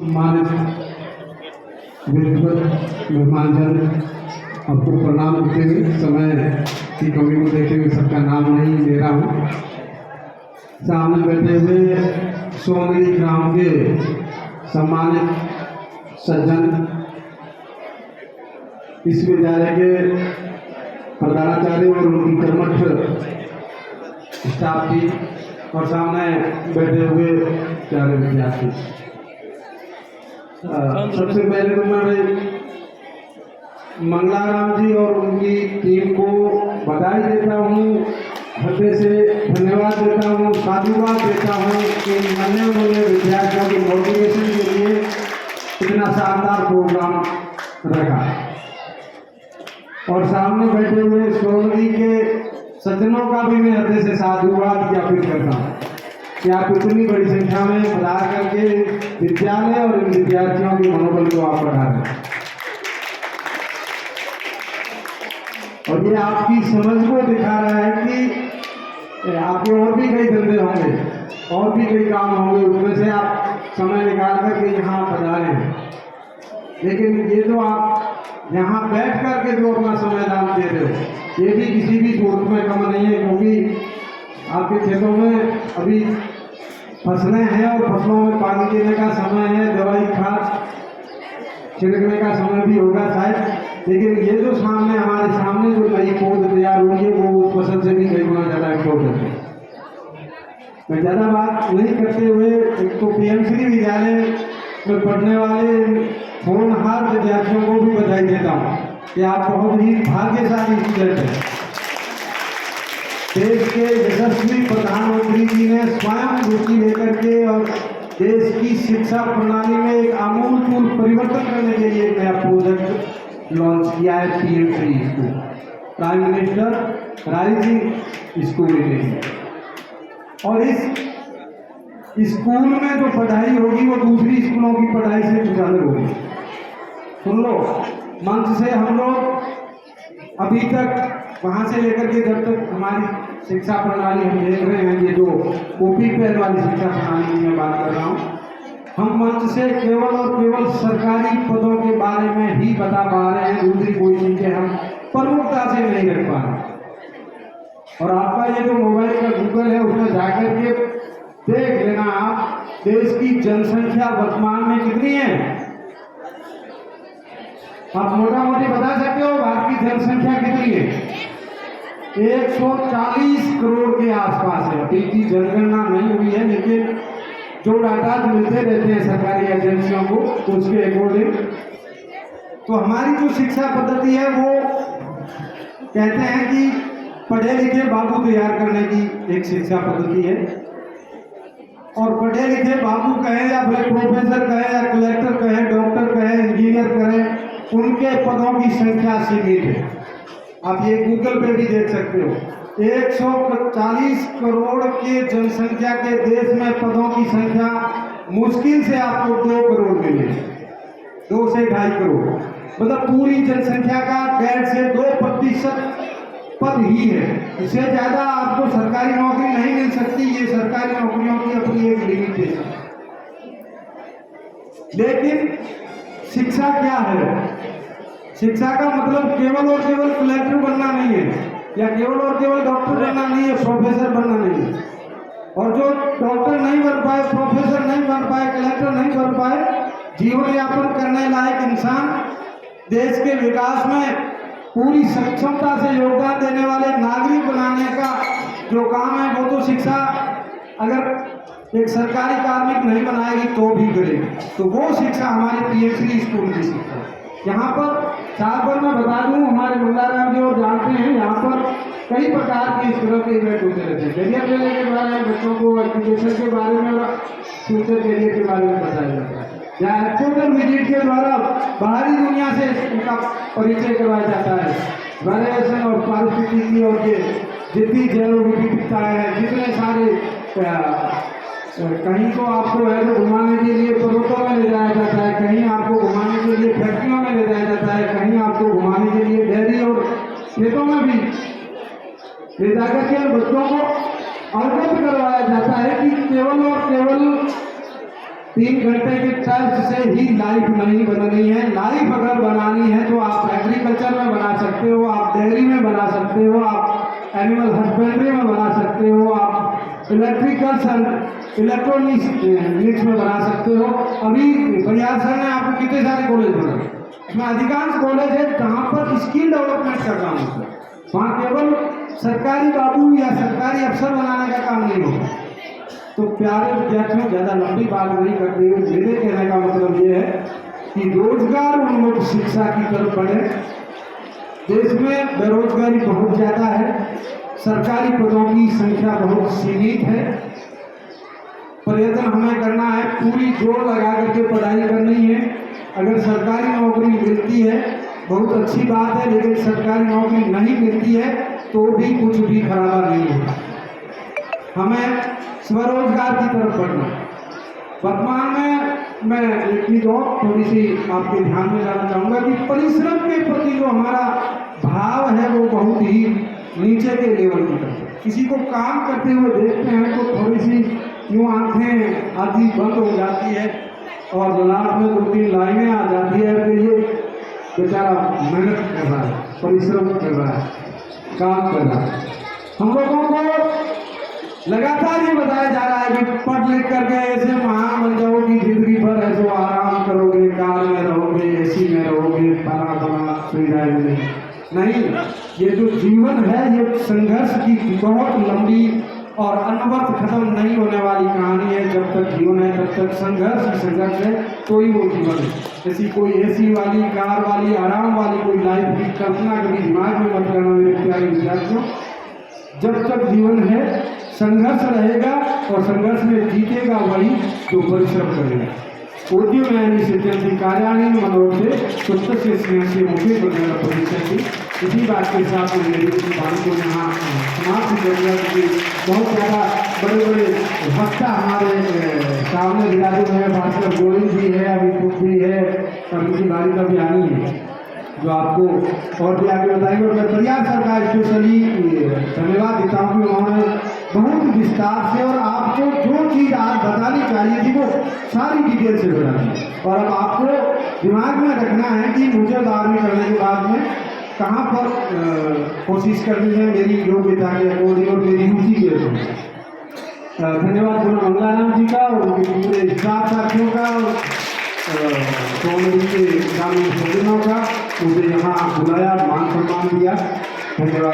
सम्मानित मेहमानजन, आपको प्रणाम देते हुए, समय की कमी को देखते हुए सबका नाम नहीं ले रहा हूँ। सामने बैठे हुए सोनगढ़ी ग्राम के सम्मानित सज्जन, इस विद्यालय के प्रधानाचार्य और उनकी कर्मठ स्टाफ की, और सामने बैठे हुए प्यारे विद्यार्थी, सबसे पहले तो मैं मंगलाराम जी और उनकी टीम को बधाई देता हूँ, हृदय से धन्यवाद देता हूँ, साधुवाद देता हूँ कि नन्हे मुन्ने विद्यार्थियों की मोटिवेशन के लिए इतना शानदार प्रोग्राम रखा। और सामने बैठे हुए सोनगढ़ी के सज्जनों का भी मैं हृदय से साधुवाद ज्ञापित करता हूँ कि आप इतनी बड़ी संख्या में पधार करके विद्यालय और इन विद्यार्थियों के मनोबल को आप बढ़ा रहे हैं। और ये आपकी समझ को दिखा रहा है कि आपके और भी कई धंधे होंगे, और भी कई काम होंगे, उसमें से आप समय निकाल करके यहाँ पधारे हैं, लेकिन ये जो आप यहाँ बैठ करके जो अपना समय दान दे रहे हो, ये भी किसी भी सूरत में कम नहीं है, क्योंकि आपके खेतों में अभी फसलें हैं और फसलों में पानी देने का समय है, दवाई खाद छिड़कने का समय भी होगा शायद, लेकिन ये जो सामने हमारे सामने जो नई पौध तैयार हुई है वो उस फसल से भी कई गुना ज़्यादा इम्पोर्टेंट है। मैं ज़्यादा बात नहीं करते हुए एक तो पीएमश्री विद्यालय में पढ़ने वाले होनहार विद्यार्थियों को भी बधाई देता हूँ कि आप बहुत ही भाग्यशाली स्टूडेंट हैं। देश के यशस्वी प्रधानमंत्री जी ने स्वयं रुचि लेकर के और देश की शिक्षा प्रणाली में एक आमूलचूल परिवर्तन करने के लिए एक नया प्रोजेक्ट लॉन्च किया है, PM Shri school, prime minister rising school initiative. और इस स्कूल में जो पढ़ाई होगी वो दूसरी स्कूलों की पढ़ाई से कुछ अलग होगी। सुन लो, मंच से हम लोग अभी तक वहाँ से लेकर के जब तक हमारी शिक्षा प्रणाली हम देख रहे हैं, ये जो कॉपी पेन वाली शिक्षा प्रणाली की मैं बात कर रहा हूँ, हम मंच से केवल और केवल सरकारी पदों के बारे में ही बता पा रहे हैं, दूसरी कोई चीजें हम प्रमुखता से नहीं रख पा रहे। और आपका ये जो मोबाइल का गूगल है उसमें जाकर के देख लेना आप, देश की जनसंख्या वर्तमान में कितनी है, आप मोटा मोटी बता सकते हो भारत की जनसंख्या कितनी है? 140 करोड़ के आसपास है। अभी की जनगणना नहीं हुई है, लेकिन जो डाटा मिलते रहते हैं सरकारी एजेंसियों को उसके अकॉर्डिंग, तो हमारी जो शिक्षा पद्धति है वो कहते हैं कि पढ़े लिखे बाबू तैयार करने की एक शिक्षा पद्धति है। और पढ़े लिखे बाबू कहें या फिर प्रोफेसर कहें या कलेक्टर कहें, डॉक्टर कहें, इंजीनियर कहें, उनके पदों की संख्या सीमित है। आप ये गूगल पे भी देख सकते हो, 140 करोड़ के जनसंख्या के देश में पदों की संख्या मुश्किल से आपको 2 करोड़ मिले, 2 से 2.5 करोड़, मतलब पूरी जनसंख्या का 1.5 से 2% पद ही है। इससे ज्यादा आपको सरकारी नौकरी नहीं मिल सकती, ये सरकारी नौकरियों की अपनी एक लिमिटेशन। लेकिन शिक्षा क्या है? शिक्षा का मतलब केवल और केवल कलेक्टर बनना नहीं है, या केवल और केवल डॉक्टर बनना नहीं है, प्रोफेसर बनना नहीं है। और जो डॉक्टर नहीं बन पाए, प्रोफेसर नहीं बन पाए, कलेक्टर नहीं बन पाए, जीवन यापन करने लायक इंसान, देश के विकास में पूरी सक्षमता से योगदान देने वाले नागरिक बनाने का जो काम है वो तो शिक्षा अगर एक सरकारी कार्मिक नहीं बनाएगी तो भी करेगी। तो वो शिक्षा हमारे पीएमश्री स्कूल की शिक्षा। यहाँ पर साल भर मैं बता दूं, हमारे मंगलाराम जी और जानते हैं, यहाँ पर कई प्रकार के इस तरह के इवेंट होते रहते हैं। करियर लेने के बारे में, बच्चों को एजुकेशन के बारे में और फ्यूचर करियर के बारे में बताया जाता है, या एक्सपोजर विजिट के द्वारा बाहरी दुनिया से उनका परिचय करवाया जाता है। वेरिएशन और पारिस्थितिकी और ये जितनी जैव विविधताएं हैं, जितने सारे कहीं तो आपको है तो घुमाने के लिए पर्वतों में ले जाया जाता है, कहीं आपको घुमाने के लिए फैक्ट्रियों में ले जाया जाता है, कहीं आपको घुमाने के लिए डेयरी और खेतों में भी ले जाकर के बच्चों को अवगत करवाया जाता है कि केवल और केवल 3 घंटे के टेस्ट से लाइफ नहीं बनानी है। लाइफ अगर बनानी है तो आप एग्रीकल्चर में बना सकते हो, आप डेयरी में बना सकते हो, आप एनिमल हस्बेंड्री में बना सकते हो, आप इलेक्ट्रॉनिक्स में बना सकते हो। अभी बलियार सर ने आपको कितने सारे कॉलेज बनाए, इसमें अधिकांश कॉलेज है जहाँ पर स्किल डेवलपमेंट का काम होता है। वहाँ केवल सरकारी बाबू या सरकारी अफसर बनाने का काम नहीं होता। तो प्यारे विद्यार्थियों, ज़्यादा लंबी बात नहीं करते हुए मेरे कहने का मतलब ये है कि रोजगार उन्मुख शिक्षा की तरफ बढ़े। देश में बेरोजगारी बहुत ज़्यादा है, सरकारी पदों की संख्या बहुत सीमित है। प्रयत्न हमें करना है, पूरी जोर लगा करके पढ़ाई करनी है। अगर सरकारी नौकरी मिलती है बहुत अच्छी बात है, लेकिन सरकारी नौकरी नहीं मिलती है तो भी कुछ भी खराबा नहीं होगा। हमें स्वरोजगार की तरफ बढ़ना। वर्तमान में मैं एक चीज और थोड़ी सी आपके ध्यान में लाना चाहूँगा कि परिश्रम के प्रति जो हमारा भाव है वो बहुत ही नीचे के लेवल की तरफ है। किसी को काम करते हुए देखते हैं तो थोड़ी सी यूँ आंखें आदि बंद हो जाती है और लास्ट में 2-3 लाइनें आ जाती है कि ये बेचारा मेहनत कर रहा है, परिश्रम कर रहा है, काम कर रहा है। हम लोगों को लगातार ये बताया जा रहा है कि पढ़ लिख करके ऐसे महान बन जाओगी, जिंदगी भर ऐसे आराम करोगे, कार में रहोगे, एसी में रहोगे, बना बना सुविधाएं मिलेगी। नहीं, ये जो जीवन है ये संघर्ष की बहुत लंबी और अनवरत खत्म नहीं होने वाली कहानी है। जब तक जीवन है तब तक संघर्ष ही संघर्ष है, कोई वो जीवन है। ऐसी कोई एसी वाली, कार वाली, आराम वाली कोई लाइफ की कल्पना कभी दिमाग में मत करना मेरे प्यारे विद्यार्थियों। जब तक जीवन है संघर्ष रहेगा और संघर्ष में जीतेगा वही जो परिश्रम करेगा। उद्यमयानी सिद्ध्यन्ति कार्याणि मनोरथे सुप्तस्य स्नेहस्य मुखे भविष्यति। इसी बात के साथ मेरी बात को यहाँ समाप्त करूँगा क्योंकि बहुत ज़्यादा बड़े बड़े वक्ता हमारे सामने विराजे हुए हैं। भास्कर गोविंद जी है, अभिषेक भी है और उनकी बारी का भी आनी है जो आपको और भी आगे बताएंगे। और मैं बलियार सर का स्पेशली धन्यवाद देता हूँ कि उन्होंने बहुत विस्तार से और आपको जो चीज़ आज बतानी चाहिए थी वो सारी डिटेल से बता दी। और अब आपको दिमाग में रखना है कि मुझे 12वीं करने के बाद में कहाँ पर कोशिश करनी है मेरी योग्यता के अकॉर्डिंग और मेरी रुचि के अकॉर्डिंग। धन्यवाद गुरु मंगलाराम जी का और उनके पूरे स्टाफ साथियों का और के ग्रामीण सज्जनों का मुझे यहाँ बुलाया, मान सम्मान दिया। धन्यवाद।